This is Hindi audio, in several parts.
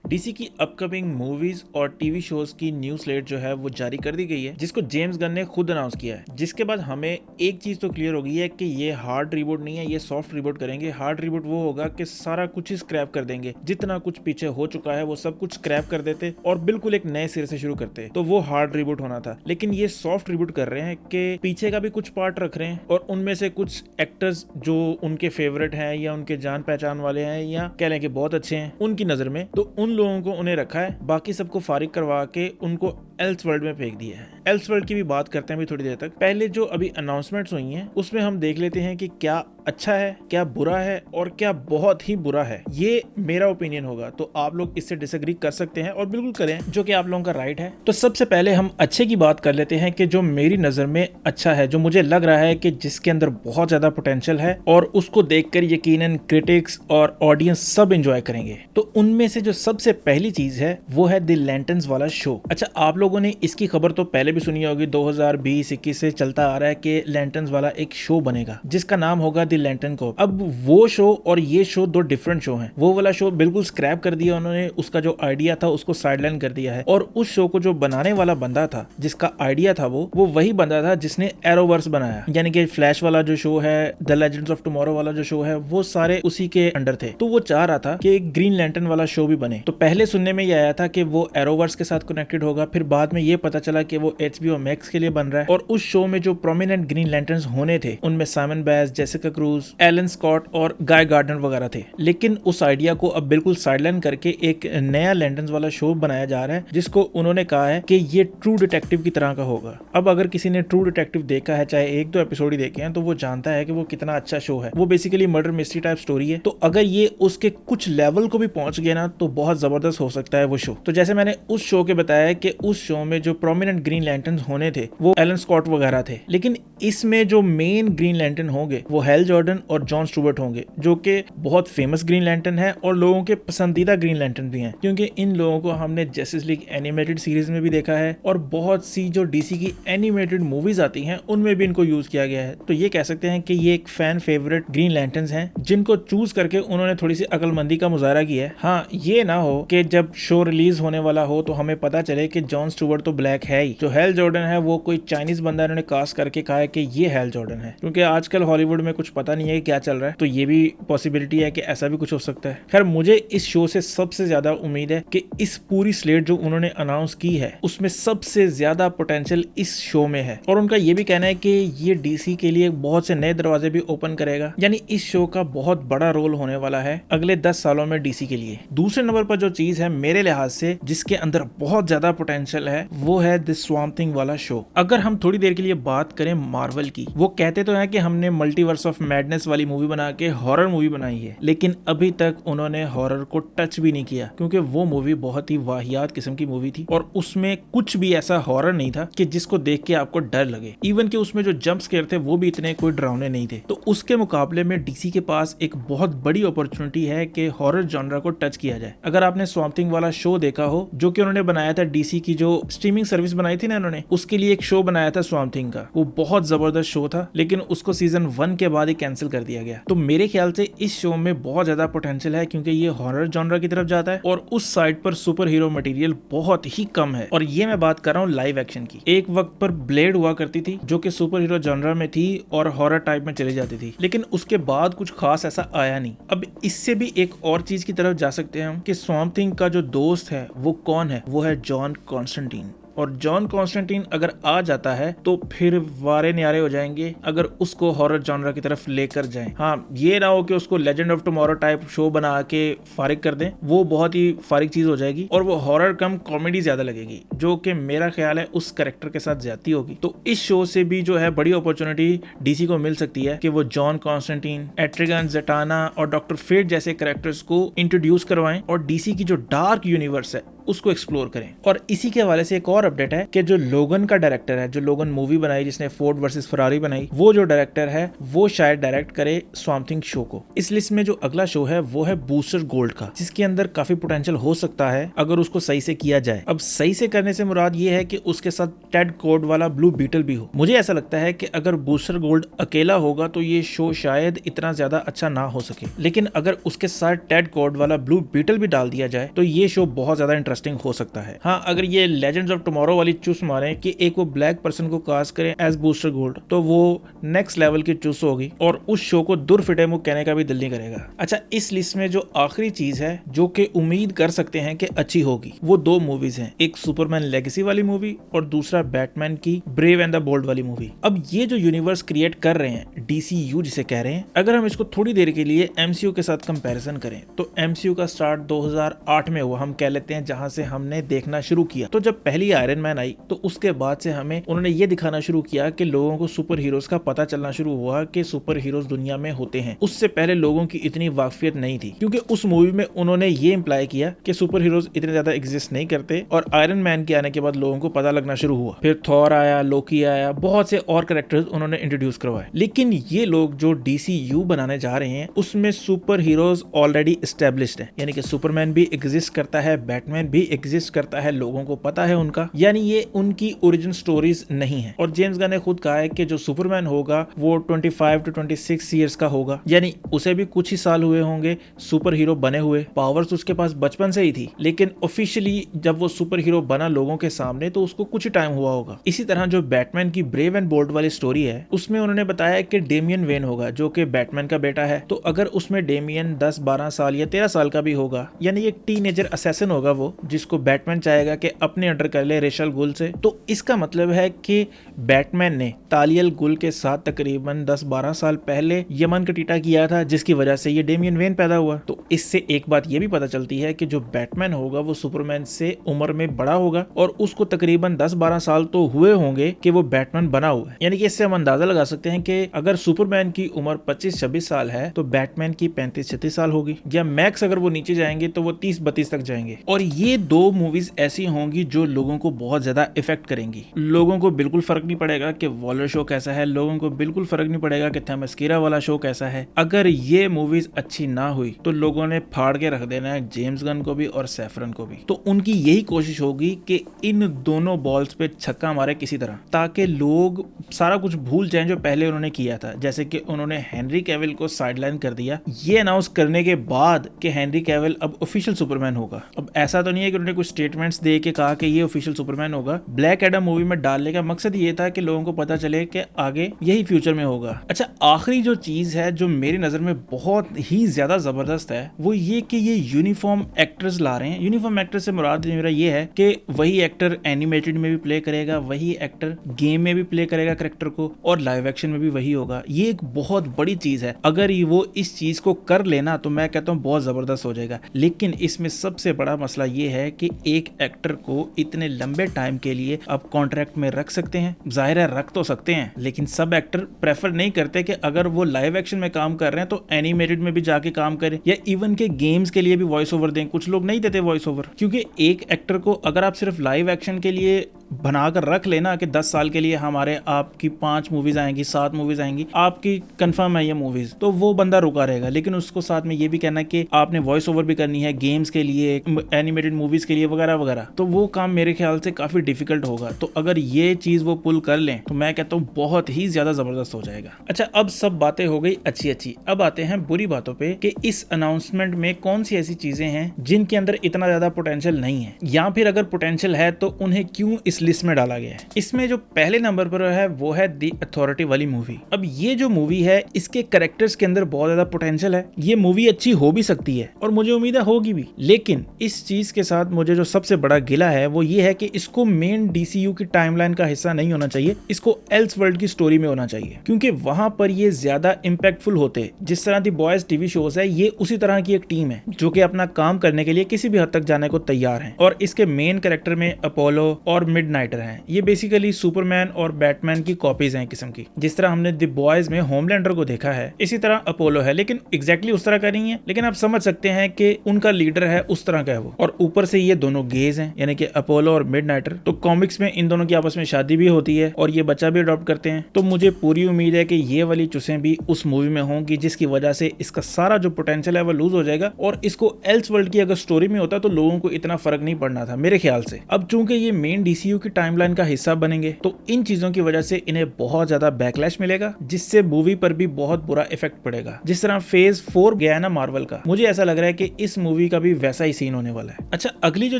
डीसी की अपकमिंग मूवीज और टीवी शोज की न्यू स्लेट जो है वो जारी कर दी गई है, जिसको जेम्स गन ने खुद अनाउंस किया है। जिसके बाद हमें एक चीज तो क्लियर हो गई है कि ये हार्ड रिबूट नहीं है, ये सॉफ्ट रिबूट करेंगे। हार्ड रिबूट वो होगा कि सारा कुछ ही स्क्रैप कर देंगे, जितना कुछ पीछे हो चुका है वो सब कुछ स्क्रैप कर देते और बिल्कुल एक नए सिरे से शुरू करते। तो वो हार्ड रिबूट होना था, लेकिन ये सॉफ्ट रिबूट कर रहे हैं कि पीछे का भी कुछ पार्ट रख रहे हैं और उनमें से कुछ एक्टर्स जो उनके फेवरेट हैं या उनके जान पहचान वाले हैं या कह लें कि बहुत अच्छे हैं उनकी नजर में, तो उन लोगों को उन्हें रखा है, बाकी सबको फारिग करवा के उनको एल्स वर्ल्ड में फेंक दिया है। एल्स वर्ल्ड की भी बात करते हैं अभी थोड़ी देर तक। पहले जो अभी अनाउंसमेंट्स हुई हैं उसमें हम देख लेते हैं कि क्या अच्छा है, क्या बुरा है और क्या बहुत ही बुरा है। ये मेरा ओपिनियन होगा, तो आप लोग इससे डिसएग्री कर सकते हैं और बिल्कुल करें, जो कि आप लोगों का राइट है। तो सबसे पहले हम अच्छे की बात कर लेते हैं कि जो मेरी नजर में अच्छा है, जो मुझे लग रहा है कि जिसके अंदर बहुत ज्यादा पोटेंशियल है और उसको देखकर यकीनन क्रिटिक्स और ऑडियंस सब एंजॉय करेंगे। तो उनमें से जो सबसे पहली चीज है वो है द लैंटर्न्स वाला शो। अच्छा, आप लोगों ने इसकी खबर तो पहले भी सुनी होगी, 2020-21 से चलता आ रहा है कि लैंटर्न्स वाला एक शो बनेगा जिसका नाम होगा द लैंटर्न कॉर्प। अब वो शो और ये शो दो डिफरेंट शो हैं। वो वाला शो बिल्कुल स्क्रैप कर दिया उन्होंने, उसका जो आइडिया था उसको साइडलाइन कर दिया है और उस शो को जो बनाने वाला बंदा था, जिसका आइडिया था वो वही बंदा था जिसने एरोवर्स बनाया, यानी कि फ्लैश वाला जो शो है, द लेजेंड्स ऑफ टुमारो वाला जो शो है, वो सारे उसी के अंडर थे। तो वो चाह रहा था कि एक ग्रीन लैंटर्न वाला शो भी बने। तो पहले सुनने में ये आया था कि वो एरोवर्स के साथ कनेक्टेड होगा, फिर बाद में ये पता चला कि वो HBO मैक्स के लिए बन रहा है और उस शो में जो प्रोमिनेंट ग्रीन लैंटर्न्स होने थे उनमें साइमन बैस, जेसिका क्रूज, एलन स्कॉट और गाय गार्डनर वगैरह थे। लेकिन उस आइडिया को अब बिल्कुल साइडलाइन करके एक नया लैंटर्न्स वाला शो बनाया जा रहा है, जिसको उन्होंने कहा है कि ये ट्रू डिटेक्टिव की तरह का होगा। अब अगर किसी ने ट्रू डिटेक्टिव देखा है, चाहे एक दो एपिसोड ही देखे हैं, तो वो जानता है कि वो कितना अच्छा शो है। वो basically murder mystery type story है। तो अगर ये उसके कुछ लेवल को भी पहुंच गया ना, तो बहुत जबरदस्त हो सकता है वो शो। तो जैसे मैंने उस शो के बताया कि उस शो में जो प्रोमिनेंट ग्रीन लैंटर्न्स होने थे वो एलन स्कॉट वगैरह थे, लेकिन इसमें जो मेन ग्रीन लैंटर्न होंगे वो हैल जॉर्डन और जॉन स्टुअर्ट होंगे, जो कि बहुत फेमस ग्रीन लैंटर्न है और लोगों के पसंदीदा ग्रीन लैंटर्न भी हैं, क्योंकि इन लोगों को हमने जस्टिस लीग एनिमेटेड सीरीज में भी देखा है और बहुत सी जो डीसी की एनिमेटेड मूवीज आती हैं उनमें भी इनको यूज किया गया है। तो ये कह सकते हैं कि ये एक फैन फेवरेट ग्रीन लैंटर्न्स हैं, जिनको चूज करके उन्होंने थोड़ी सी अकलमंदी का मुजाहरा किया है। हाँ, ये ना हो कि जब शो रिलीज होने वाला हो तो हमें पता चले कि जॉन स्टुअर्ट तो ब्लैक है ही, जो हैल जॉर्डन है वो कोई चाइनीज बंदा इन्होंने कास्ट करके कहा है कि ये हैल जॉर्डन है, क्योंकि आजकल हॉलीवुड में कुछ पता नहीं है क्या चल रहा है। तो ये भी पॉसिबिलिटी है कि ऐसा भी कुछ हो सकता है। खैर, मुझे इस शो से सबसे ज्यादा उम्मीद है कि इस पूरी स्लेट जो उन्होंने अनाउंस की है उसमें सबसे ज्यादा पोटेंशियल इस शो में है और उनका ये भी कहना है कि ये डीसी के लिए बहुत से नए दरवाजे भी ओपन करेगा, यानी इस शो का बहुत बड़ा रोल होने वाला है अगले 10 सालों में डीसी के लिए। दूसरे नंबर पर जो चीज है मेरे लिहाज से जिसके अंदर बहुत ज्यादा पोटेंशियल है वो है द स्वैम्प थिंग वाला शो। अगर हम थोड़ी देर के लिए बात करें मार्वल की, वो कहते तो हैं कि हमने मल्टीवर्स ऑफ मैडनेस वाली मूवी बना के हॉरर मूवी बनाई है, लेकिन अभी तक उन्होंने हॉरर को टच भी नहीं किया, क्योंकि वो मूवी बहुत ही वाहियात किस्म की मूवी थी और उसमें कुछ भी ऐसा हॉरर नहीं था कि जिसको देख के आपको डर लगे। इवन कि उसमें जो जंप स्केयर थे वो भी इतने कोई डरावने नहीं थे। तो उसके मुकाबले में डीसी के पास एक बहुत बड़ी अपॉर्चुनिटी है कि हॉरर जॉनरा को टच किया जाए। अगर आपने स्वैम्प थिंग वाला शो देखा हो, जो कि उन्होंने बनाया था डीसी की जो स्ट्रीमिंग सर्विस बनाई थी ना उन्होंने, उसके लिए एक शो बनाया था स्वैम्प थिंग का, वो बहुत जबरदस्त शो था, लेकिन उसको सीजन 1 के बाद ही कैंसिल कर दिया गया। तो मेरे ख्याल से इस शो में बहुत ज्यादा पोटेंशियल है, क्योंकि ये हॉरर जॉनरा की तरफ जाता है और उस साइड पर सुपर हीरो मटेरियल बहुत ही कम है। और ये मैं बात कर रहा हूँ लाइव एक्शन की। एक वक्त पर ब्लेड हुआ करती थी जो कि सुपर हीरो जॉनरा में थी और हॉरर टाइप में चली जाती थी, लेकिन उसके बाद कुछ खास ऐसा आया नहीं। अब इससे भी एक और चीज की तरफ जा सकते हैं हम कि स्वैम्प थिंग का जो दोस्त है वो कौन है, वो है जॉन कॉन्स्टेंटीन। और जॉन कॉन्स्टेंटीन अगर आ जाता है तो फिर वारे न्यारे हो जाएंगे अगर उसको हॉरर जॉनरा की तरफ लेकर जाएं। हाँ, ये ना हो कि उसको legend of tomorrow type show बना के फारिग कर दें, वो बहुत ही फारिग चीज हो जाएगी और वो हॉरर कम कॉमेडी ज्यादा लगेगी, जो कि मेरा ख्याल है उस कैरेक्टर के साथ ज्यादती होगी। तो इस शो से भी जो है बड़ी अपॉर्चुनिटी डीसी को मिल सकती है कि वो जॉन कॉन्स्टेंटीन, एट्रिगन, ज़ेटाना और डॉक्टर फेट जैसे कैरेक्टर्स को इंट्रोड्यूस करवाएं और डीसी की जो डार्क यूनिवर्स है उसको एक्सप्लोर करें। और इसी के हवाले से एक और अपडेट है कि जो लोगन का डायरेक्टर है, जो लोगन मूवी बनाई जिसने फोर्ड वर्सेस फरारी बनाई, वो जो डायरेक्टर है वो शायद डायरेक्ट करे स्वैम्प थिंग शो को। इस लिस्ट में जो अगला शो है वो है बूस्टर गोल्ड का, जिसके अंदर काफी पोटेंशियल हो सकता है अगर उसको सही से किया जाए। अब सही से करने से मुराद ये है कि उसके साथ टेड कोड वाला ब्लू बीटल भी हो। मुझे ऐसा लगता है कि अगर बूस्टर गोल्ड अकेला होगा तो ये शो शायद इतना ज्यादा अच्छा ना हो सके, लेकिन अगर उसके साथ टेड कोड वाला ब्लू बीटल भी डाल दिया जाए तो ये शो बहुत ज्यादा इंटरेस्टिंग हो सकता है। हाँ, अगर ये लेजेंड्स ऑफ टुमारो वाली चूस मारे कि एक वो ब्लैक पर्सन को कास्ट करें एज बूस्टर गोल्ड, तो वो नेक्स्ट लेवल की चूस होगी और उस शो को दूर फिटे मुंह कहने का भी दिल नहीं करेगा। अच्छा, इस लिस्ट में जो आखिरी चीज है जो कि उम्मीद कर सकते हैं कि अच्छी होगी, वो दो मूवीज हैं, एक सुपरमैन लेगेसी वाली मूवी और दूसरा बैटमैन की ब्रेव एंड द बोल्ड वाली मूवी। अब ये जो यूनिवर्स क्रिएट कर रहे हैं DCU जिसे कह रहे हैं, अगर हम इसको थोड़ी देर के लिए MCU के साथ कंपैरिजन करें तो MCU का स्टार्ट 2008 में हुआ, हम कह लेते हैं, जहां से हमने देखना शुरू किया। तो जब पहली आयरन मैन आई तो उसके बाद से हमें उन्होंने ये दिखाना शुरू किया कि लोगों को सुपर हीरोज का पता चलना शुरू हुआ कि सुपर हीरोज दुनिया में होते हैं। उससे पहले लोगों की इतनी वाकफियत नहीं थी, क्योंकि उस मूवी में उन्होंने ये इंप्लाई किया कि सुपर हीरोज इतने ज्यादा एग्जिस्ट नहीं करते। और आयरन मैन के आने के बाद लोगों को पता लगना शुरू हुआ, फिर थॉर आया, लोकी आया, बहुत से और कैरेक्टर्स उन्होंने इंट्रोड्यूस करवाए। लेकिन ये लोग जो DCU बनाने जा रहे हैं उसमें सुपर हीरोज ऑलरेडी एस्टेब्लिश्ड है, यानी कि सुपरमैन भी एग्जिस्ट करता है, बैटमैन भी एग्जिस्ट करता है, लोगों को पता है उनका, यानी ये उनकी ओरिजिन स्टोरीज नहीं है। और जेम्स गन ने खुद कहा है कि जो सुपरमैन होगा वो 25 to 26 ईयर्स का होगा, यानी उसे भी कुछ ही साल हुए होंगे सुपर हीरो बने हुए। पावर्स उसके पास बचपन से ही थी, लेकिन ऑफिशियली जब वो सुपर हीरो बना लोगों के सामने तो उसको कुछ ही टाइम हुआ होगा। इसी तरह जो बैटमैन की ब्रेव एंड बोल्ड वाली स्टोरी है उसमें उन्होंने बताया कि डेमियन वेन होगा जो कि बैटमैन का बेटा है। तो अगर उसमें डेमियन 10-12 साल या 13 साल का भी होगा, यानी एक टीनेजर असैसिन होगा वो, जिसको बैटमैन चाहेगा कि अपने अंडर कर ले रेशल गुल से। तो इसका मतलब है कि बैटमैन ने तालियल गुल के साथ तकरीबन 10-12 साल पहले यमन का टीटा किया था, जिसकी वजह से ये डेमियन वेन पैदा हुआ। तो इससे एक बात ये भी पता चलती है कि जो बैटमैन होगा वो सुपरमैन से उम्र में बड़ा होगा और उसको तकरीबन 10-12 साल तो हुए होंगे कि वो बैटमैन बना हुआ है। यानी कि इससे हम अंदाजा लगा सकते हैं कि अगर सुपरमैन की उम्र 25-26 साल है तो बैटमैन की 35-36 साल होगी, या मैक्स अगर वो नीचे जाएंगे तो वो 30-32 तक जाएंगे। और ये दो मूवीज ऐसी होंगी जो लोगों को बहुत ज्यादा इफेक्ट करेंगी। लोगों को बिल्कुल फर्क नहीं पड़ेगा कि वॉलर शो कैसा है, लोगों को बिल्कुल फर्क नहीं पड़ेगा कि थेमस्कीरा वाला शो कैसा है। अगर ये मूवीज अच्छी ना हुई तो लोगों ने फाड़ के रख देना है जेम्स गन को भी और सैफरन को भी। तो उनकी यही कोशिश होगी कि इन दोनों बॉल्स पे छक्का मारे किसी तरह, ताकि लोग सारा कुछ भूल जाएं जो पहले उन्होंने किया था। जैसे कि उन्होंने हेनरी कैविल को साइडलाइन कर दिया ये अनाउंस करने के बाद कि हेनरी कैविल अब ऑफिशियल सुपरमैन होगा। अब ऐसा तो नहीं है कि उन्होंने कुछ स्टेटमेंट्स दे के कहा कि ये ऑफिशियल सुपरमैन होगा। ब्लैक एडम मूवी में डालने का मकसद ये था कि लोगों को पता चले कि आगे यही फ्यूचर में होगा। अच्छा, आखिरी जो चीज है जो मेरी नजर में बहुत ही ज्यादा जबरदस्त है वो ये कि ये यूनिफॉर्म एक्टर्स ला रहे हैं। यूनिफॉर्म एक्टर से मुराद मेरा ये है कि वही एक्टर एनिमेटेड में भी प्ले करेगा, वही एक्टर गेम में भी प्ले करेगा कैरेक्टर को, और लाइव एक्शन में भी वही होगा। ये एक बहुत बड़ी चीज है। अगर वो इस चीज को कर लेना तो मैं कहता हूँ बहुत जबरदस्त हो जाएगा। लेकिन इसमें सबसे बड़ा मसला ये है कि एक एक्टर को इतने लंबे टाइम के लिए अब कॉन्ट्रैक्ट में रख सकते हैं, जाहिर है रख तो सकते हैं, लेकिन सब एक्टर प्रेफर नहीं करते कि अगर वो लाइव एक्शन में काम कर रहे हैं तो एनिमेटेड में भी जाके काम करें, या इवन के गेम्स के लिए भी वॉइस ओवर दें। कुछ लोग नहीं देते वॉइस ओवर, क्योंकि एक एक्टर को अगर आप सिर्फ लाइव एक्शन के लिए बनाकर रख लेना कि 10 साल के लिए हमारे आपकी 5 मूवीज आएंगी, 7 मूवीज आएंगी, आपकी कंफर्म है ये मूवीज, तो वो बंदा रुका रहेगा। लेकिन उसको साथ में ये भी कहना कि आपने वॉइस ओवर भी करनी है गेम्स के लिए, एनिमेटेड मूवीज के लिए वगैरह वगैरह, तो वो काम मेरे ख्याल से काफी डिफिकल्ट होगा। तो अगर ये चीज वो पुल कर लें तो मैं कहता हूँ बहुत ही ज्यादा जबरदस्त हो जाएगा। अच्छा, अब सब बातें हो गई अच्छी। अब आते हैं बुरी बातों पे कि इस अनाउंसमेंट में कौन सी ऐसी चीजें हैं जिनके अंदर इतना ज्यादा पोटेंशियल नहीं है, या फिर अगर पोटेंशियल है तो उन्हें क्यों इस लिस्ट में डाला गया है। इसमें जो पहले नंबर पर है वो है द अथॉरिटी वाली मूवी। अब ये जो मूवी है इसके कैरेक्टर्स के अंदर बहुत ज्यादा पोटेंशियल है। ये मूवी अच्छी हो भी सकती है और मुझे उम्मीद है होगी भी, लेकिन इस चीज के साथ मुझे जो सबसे बड़ा गिला है वो ये है कि इसको मेन DCU की टाइमलाइन का हिस्सा नहीं होना चाहिए, इसको एल्स वर्ल्ड की स्टोरी में होना चाहिए, क्योंकि वहां पर ये ज्यादा इंपैक्टफुल होते। जिस तरह दी बॉयज टीवी शोज है, ये उसी तरह की एक टीम है जो कि अपना काम करने के लिए किसी भी हद तक जाने को तैयार है। और इसके मेन कैरेक्टर में अपोलो और मिड मिडनाइटर हैं। ये बेसिकली सुपरमैन और बैटमैन की कॉपीज हैं किस्म की। जिस तरह हमने द बॉयज में होमलैंडर को देखा है, इसी तरह अपोलो है, लेकिन एग्जैक्टली उस तरह का नहीं है, लेकिन आप समझ सकते हैं कि उनका लीडर है उस तरह का है वो। और ऊपर से ये दोनों गेज हैं, यानी कि अपोलो और मिडनाइटर। तो कॉमिक्स में इन दोनों की आपस में शादी भी होती है और ये बच्चा भी अडॉप्ट करते हैं। तो मुझे पूरी उम्मीद है कि ये वाली चुसें भी उस मूवी में होंगी, जिसकी वजह से इसका सारा जो पोटेंशियल है वो लूज हो जाएगा। और इसको एल्स वर्ल्ड की अगर स्टोरी में होता तो लोगों को इतना फर्क नहीं पड़ना था मेरे ख्याल से। अब चूंकि ये मेन डीसीयू की टाइमलाइन का हिस्सा बनेंगे, तो इन चीजों की वजह से इन्हें बहुत ज्यादा बैकलैश मिलेगा, जिससे मूवी पर भी बहुत बुरा इफेक्ट पड़ेगा। जिस तरह फेज 4 गया ना मार्वल का, मुझे ऐसा लग रहा है कि इस मूवी का भी वैसा ही सीन होने वाला है। अच्छा, अगली जो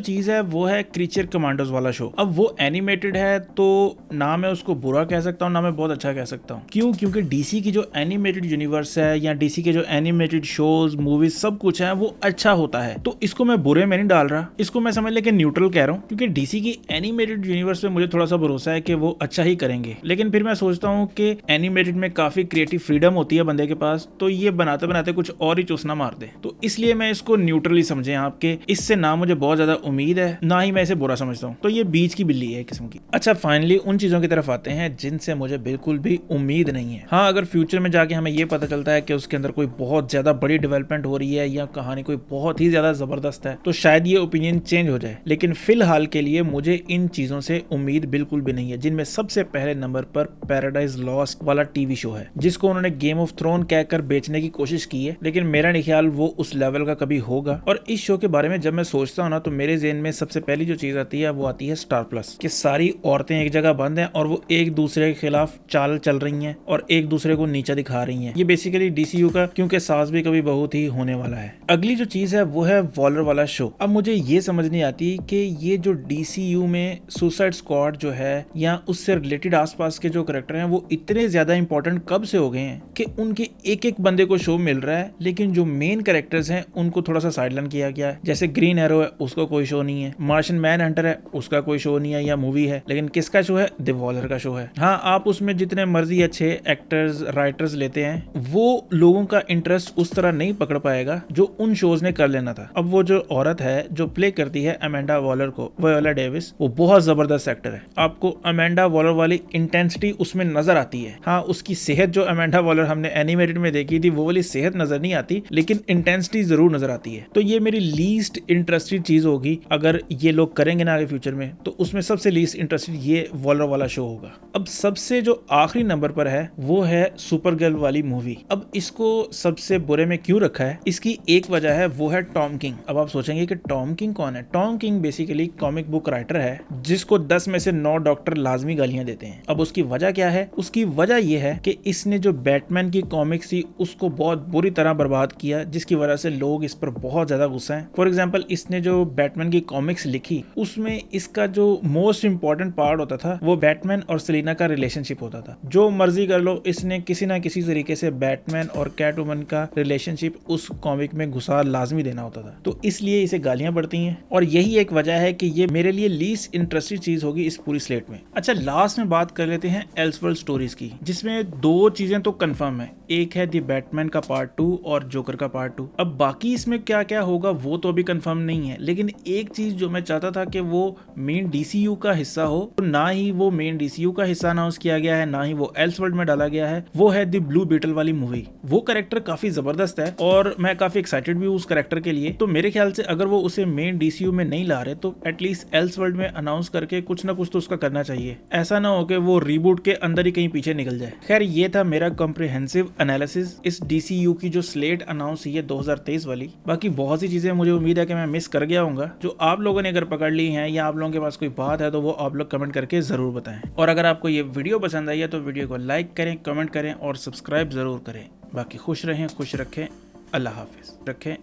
चीज है वो है क्रीचर कमांडोज वाला शो। अब वो एनिमेटेड है, तो ना मैं उसको बुरा कह सकता हूँ ना मैं बहुत अच्छा कह सकता हूँ। क्यों? क्योंकि डीसी की जो एनिमेटेड यूनिवर्स है या डीसी के जो एनिमेटेड शोज मूवीज सब कुछ है वो अच्छा होता है, तो इसको मैं बुरे में नहीं डाल रहा, इसको मैं समझ लेके न्यूट्रल कह रहा हूँ। क्योंकि डीसी की एनिमेटेड यूनिवर्स में मुझे थोड़ा सा भरोसा है कि वो अच्छा ही करेंगे। लेकिन फिर मैं सोचता हूँ कि एनिमेटेड में काफी क्रिएटिव फ्रीडम होती है बंदे के पास, तो ये बनाते बनाते कुछ और ही चूसना मार दे। तो इसलिए मैं इसको न्यूट्रली समझे आपके, इससे ना मुझे बहुत ज्यादा उम्मीद है ना ही मैं इसे बुरा समझता हूँ। तो ये बीच की बिल्ली है किस्म की। अच्छा, फाइनली उन चीजों की तरफ आते हैं जिनसे मुझे बिल्कुल भी उम्मीद नहीं है। हाँ, अगर फ्यूचर में जाके हमें ये पता चलता है कि उसके अंदर कोई बहुत ज्यादा बड़ी डेवलपमेंट हो रही है या कहानी कोई बहुत ही ज्यादा जबरदस्त है, तो शायद ये ओपिनियन चेंज हो जाए। लेकिन फिलहाल के लिए मुझे इन चीजों से उम्मीद बिल्कुल भी नहीं है, जिनमें सबसे पहले नंबर पर पैराडाइज लॉस्ट वाला टीवी शो है, जिसको उन्होंने गेम ऑफ थ्रोन कहकर बेचने की कोशिश की है, लेकिन मेरा नहीं ख्याल वो उस लेवल का कभी होगा। और इस शो के बारे में जब मैं सोचता हूँ ना, तो मेरे ज़हन में सबसे पहली जो चीज आती है वो आती है स्टार प्लस, कि सारी औरतें एक जगह बंद हैं और वो एक दूसरे के खिलाफ चाल चल रही हैं और एक दूसरे को नीचा दिखा रही हैं। ये बेसिकली डीसीयू का क्योंकि सास भी कभी बहुत ही होने वाला है। अगली जो चीज है वो है वॉलर वाला शो। अब मुझे ये समझ नहीं आती कि ये जो डीसीयू में सुसाइड स्क्वाड जो है या उससे रिलेटेड आसपास के जो कैरेक्टर हैं वो इतने ज्यादा इंपॉर्टेंट कब से हो गए हैं कि उनके एक एक बंदे को शो मिल रहा है, लेकिन जो मेन कैरेक्टर्स हैं उनको थोड़ा सा साइडलाइन किया गया है। जैसे ग्रीन एरो है, उसका कोई शो नहीं है। मार्शियन मैन हंटर है, उसका कोई शो नहीं है या मूवी है, लेकिन किसका शो है? द वॉलर का शो है। हाँ, आप उसमें जितने मर्जी अच्छे एक्टर्स राइटर्स लेते हैं, वो लोगों का इंटरेस्ट उस तरह नहीं पकड़ पाएगा जो उन शोज ने कर लेना था। अब वो जो औरत है जो प्ले करती है अमेंडा वॉलर को, वयोला डेविस, वो बहुत जबरदस्त एक्टर है। आपको अमेंडा वॉलर वाली इंटेंसिटी उसमें नजर आती है। हाँ, उसकी सेहत जो अमेंडा वॉलर हमने एनिमेटेड में देखी थी वो वाली सेहत नजर नहीं आती, लेकिन इंटेंसिटी जरूर नजर आती है। तो ये मेरी लीस्ट इंटरेस्टेड चीज होगी अगर ये लोग करेंगे ना आगे फ्यूचर में, तो उसमें सबसे लीस्ट इंटरेस्टेड ये वॉलर वाला शो होगा। अब सबसे जो आखिरी नंबर पर है वो है सुपर गर्ल वाली मूवी। अब इसको सबसे बुरे में क्यों रखा है, इसकी एक वजह है, वो है टॉम किंग। अब आप सोचेंगे कि टॉम किंग कौन है? Tom king basically comic book writer है जिसको 10 में से 9 डॉक्टर लाजमी गालियां देते हैं। अब उसकी वजह क्या है? उसकी वजह यह है कि इसने जो बैटमैन की कॉमिक्स थी उसको बहुत बुरी तरह बर्बाद किया, जिसकी वजह से लोग इस पर बहुत ज्यादा गुस्सा है। फॉर एग्जाम्पल, इसने जो बैटमैन की कॉमिक्स लिखी उसमें इसका जो मोस्ट इंपॉर्टेंट पार्ट होता था वो बैटमैन और सेलिना का रिलेशनशिप होता था। जो मर्जी कर लो, इसने किसी ना किसी तरीके से बैटमैन और कैटवुमन का रिलेशनशिप उस कॉमिक में घुसा लाजमी देना होता था, तो इसलिए इसे गालियां पड़ती हैं। और यही एक वजह है कि ये मेरे लिए लीस्ट इंटरेस्टिंग चीज होगी इस पूरी स्लेट में। अच्छा, लास्ट में बात कर लेते हैं एल्सवर्ल्ड स्टोरीज की, जिसमें 2 चीजें तो कंफर्म है। एक है दी बैटमैन का पार्ट 2 और जोकर का पार्ट 2। अब बाकी इसमें क्या क्या होगा वो तो अभी कंफर्म नहीं है, लेकिन एक चीज जो मैं चाहता था कि वो मेन डीसीयू का हिस्सा हो, तो ना ही वो मेन डीसीयू का हिस्सा अनाउंस किया गया है, ना ही वो एल्सवर्ल्ड में डाला गया है। वो है दी ब्लू बीटल वाली मूवी। वो कैरेक्टर काफी जबरदस्त है और मैं काफी एक्साइटेड भी हूँ उस कैरेक्टर के लिए। तो मेरे ख्याल से अगर वो उसे मेन डीसीयू में नहीं ला रहे, तो एटलीस्ट एल्सवर्ल्ड में अनाउंस करके कुछ ना कुछ तो उसका करना चाहिए। ऐसा ना हो कि वो रीबूट के अंदर ही कहीं पीछे निकल जाए। खैर, ये था मेरा कॉम्प्रिहेंसिव एनालिसिस इस डीसीयू की जो स्लेट अनाउंस हुई है 2023 वाली। बाकी बहुत सी चीजें मुझे उम्मीद है कि मैं मिस कर गया हूँगा, जो आप लोगों ने अगर पकड़ ली हैं या आप लोगों के पास कोई बात है तो वो आप लोग कमेंट करके जरूर बताएं। और अगर आपको ये वीडियो पसंद आई है तो वीडियो को लाइक करें, कमेंट करें और सब्सक्राइब जरूर करें। बाकी खुश रहें, खुश रखें, अल्लाह हाफिज रखें।